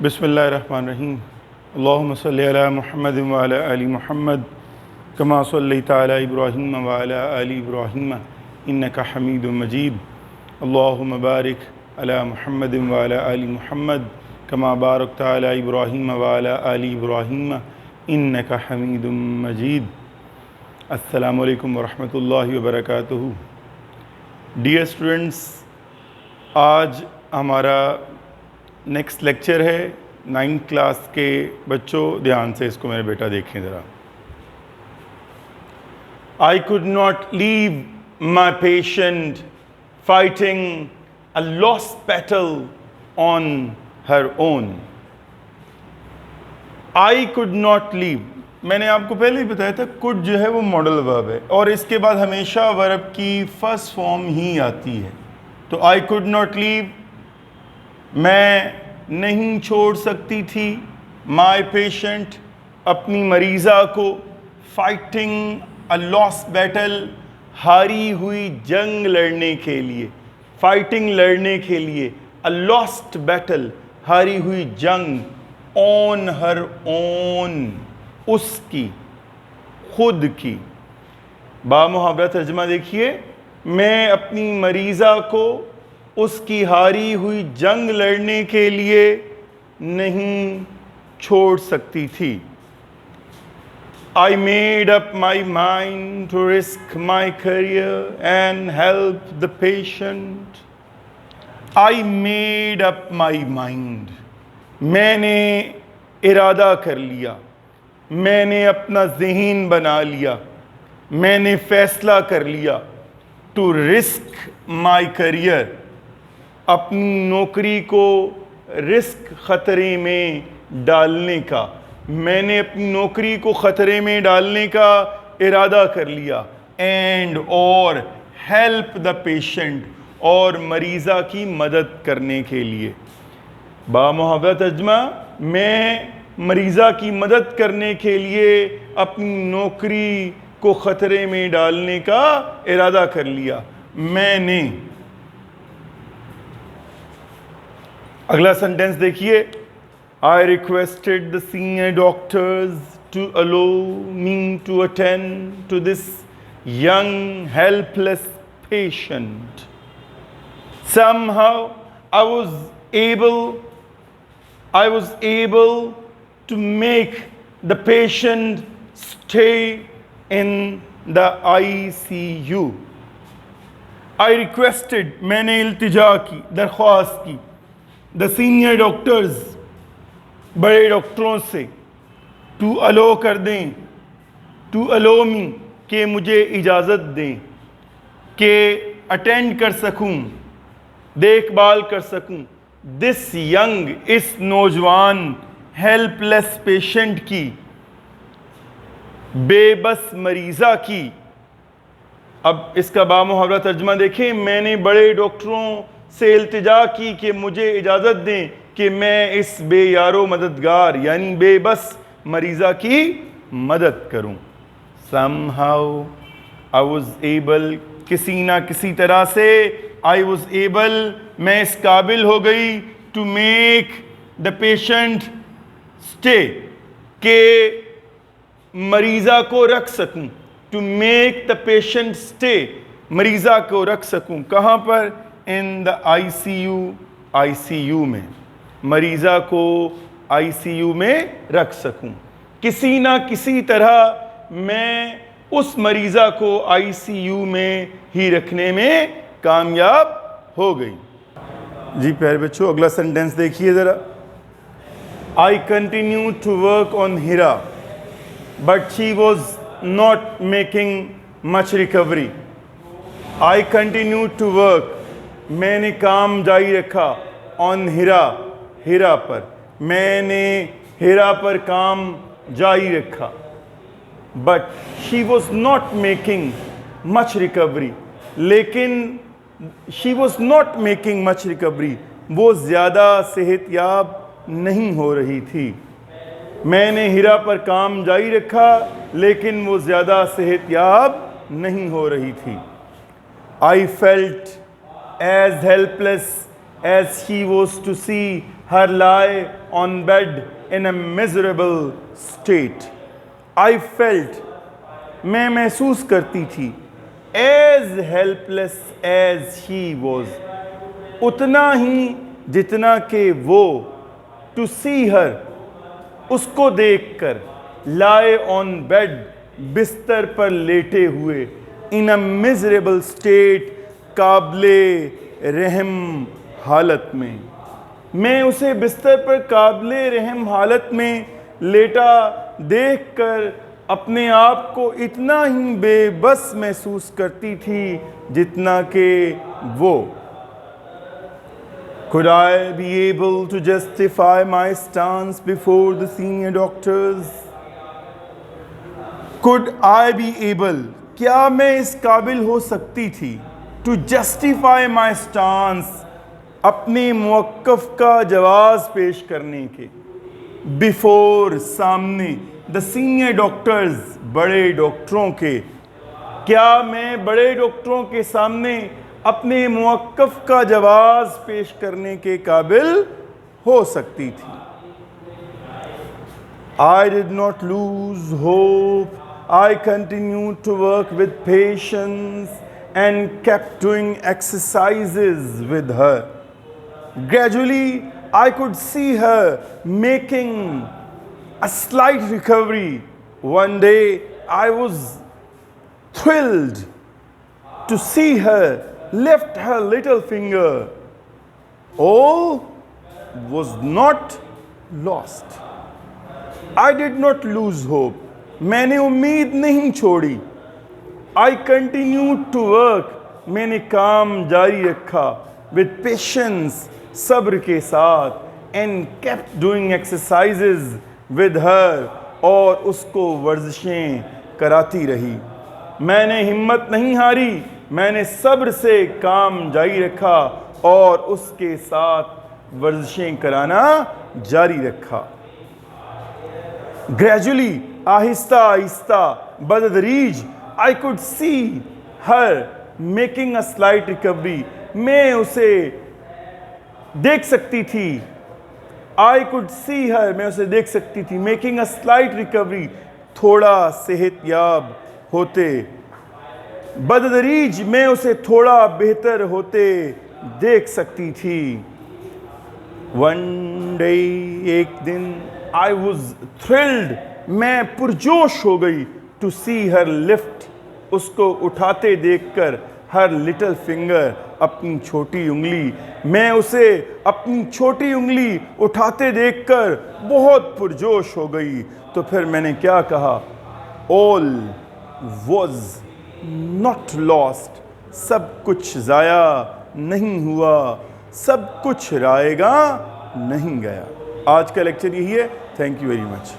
بسم اللہ الرحمن الرحیم اللہم صلی علی محمد وعلی آل محمد کما صلیت علی ابراہیم وعلی آل ابراہیم انکا حمید مجید اللہم بارک علی محمد وعلی آل محمد کما بارکت علی ابراہیم وعلی آل ابراہیم انکا حمید مجید۔ السلام علیکم ورحمۃ اللہ وبرکاتہ۔ ڈیئر اسٹوڈنٹس، آج ہمارا نیکسٹ لیکچر ہے 9th کلاس کے بچوں، دھیان سے اس کو میرے بیٹا دیکھیں ذرا۔ I could not leave my patient fighting a lost battle on her own. I could not leave. میں نے آپ کو پہلے ہی بتایا تھا could جو ہے وہ ماڈل ورب ہے اور اس کے بعد ہمیشہ ورب کی فرسٹ فارم ہی آتی ہے۔ تو I could not leave، میں نہیں چھوڑ سکتی تھی، my patient اپنی مریضہ کو، fighting a lost battle ہاری ہوئی جنگ لڑنے کے لیے، fighting لڑنے کے لیے، a lost battle ہاری ہوئی جنگ، on her own اس کی، خود کی۔ بامحاورہ ترجمہ دیکھیے، میں اپنی مریضہ کو اس کی ہاری ہوئی جنگ لڑنے کے لیے نہیں چھوڑ سکتی تھی۔ I made up my mind to risk my career and help the patient. I made up my mind. میں نے ارادہ کر لیا، میں نے اپنا ذہن بنا لیا، میں نے فیصلہ کر لیا to risk my career، اپنی نوکری کو رسک خطرے میں ڈالنے کا، میں نے اپنی نوکری کو خطرے میں ڈالنے کا ارادہ کر لیا، اینڈ اور ہیلپ دا پیشنٹ، اور مریضہ کی مدد کرنے کے لیے۔ بامحاورہ ترجمہ، میں مریضہ کی مدد کرنے کے لیے اپنی نوکری کو خطرے میں ڈالنے کا ارادہ کر لیا، میں نے۔ اگلا سنٹینس دیکھیے، I requested the senior doctors to allow me to attend to this young helpless patient. Somehow I was able to make the patient stay in the ICU. I requested، میں نے التجا کی، درخواست کی، the senior doctors، بڑے ڈاکٹروں سے، to allow کر دیں، to allow me، کہ مجھے اجازت دیں کہ اٹینڈ کر سکوں، دیکھ بھال کر سکوں، this young، اس نوجوان helpless patient کی، بے بس مریضہ کی۔ اب اس کا بامحاورہ ترجمہ دیکھیں، میں نے بڑے ڈاکٹروں سے التجا کی کہ مجھے اجازت دیں کہ میں اس بے یارو مددگار یعنی بے بس مریضہ کی مدد کروں۔ somehow I was able، کسی نہ کسی طرح سے، I was able، میں اس قابل ہو گئی to make the patient stay، کہ مریضہ کو رکھ سکوں، to make the patient stay، مریضہ کو رکھ سکوں، کہاں پر؟ in the ICU میں، مریضہ کو ICU میں رکھ سکوں، کسی نہ کسی طرح میں اس مریضہ کو ICU میں ہی رکھنے میں کامیاب ہو گئی۔ جی پیارے بچوں، اگلا سنٹینس دیکھیے ذرا۔ I continued to work on Hira but she was not making much recovery. I continued to work، میں نے کام جاری رکھا، on ہیرا پر، میں نے ہیرا پر کام جاری رکھا، but she was not making much recovery، لیکن she was not making much recovery، وہ زیادہ صحت یاب نہیں ہو رہی تھی۔ میں نے ہیرا پر کام جاری رکھا لیکن وہ زیادہ صحت یاب نہیں ہو رہی تھی۔ I felt as helpless as she was to see her lie on bed in a miserable state. I felt, میں محسوس کرتی تھی, as helpless as he was, اتنا ہی جتنا کہ وہ, to see her, اس کو دیکھ کر, lie on bed, بستر پر لیٹے ہوئے, in a miserable state, قابل رحم حالت میں. میں اسے بستر پر قابل رحم حالت میں لیٹا دیکھ کر اپنے آپ کو اتنا ہی بے بس محسوس کرتی تھی جتنا کہ وہ. Could I be able to justify my stance before the senior doctors? Could I be able, کیا میں اس قابل ہو سکتی تھی, to justify my stance, اپنے موقف کا جواز پیش کرنے کے, before, سامنے, the senior doctors, بڑے ڈاکٹروں کے, کیا میں بڑے ڈاکٹروں کے سامنے اپنے موقف کا جواز پیش کرنے کے قابل ہو سکتی تھی. I did not lose hope. I continued to work with patience and kept doing exercises with her. Gradually, I could see her making a slight recovery. One day, I was thrilled to see her lift her little finger. All was not lost. I did not lose hope. میں نے امید نہیں چھوڑی. I continued to work. میں نے کام جاری رکھا. With patience, صبر کے ساتھ. And kept doing exercises with her. اور اس کو ورزشیں کراتی رہی. میں نے ہمت نہیں ہاری. میں نے صبر سے کام جاری رکھا اور اس کے ساتھ ورزشیں کرانا جاری رکھا. Gradually, آہستہ آہستہ, بتدریج, I could see her making a slight recovery. میں اسے دیکھ سکتی تھی. I could see her, میں اسے دیکھ سکتی تھی. Making a slight recovery, تھوڑا صحت یاب ہوتے. بتدریج, میں اسے تھوڑا بہتر ہوتے دیکھ سکتی تھی. One day, ایک دن, I was thrilled, میں پرجوش ہو گئی, to see her lift, اس کو اٹھاتے دیکھ کر, her little finger, اپنی چھوٹی انگلی. میں اسے اپنی چھوٹی انگلی اٹھاتے دیکھ کر بہت پرجوش ہو گئی. تو پھر میں نے کیا کہا, all was not lost, سب کچھ ضائع نہیں ہوا, سب کچھ رائے گا نہیں گیا. آج کا لیکچر یہی ہے. Thank you very much.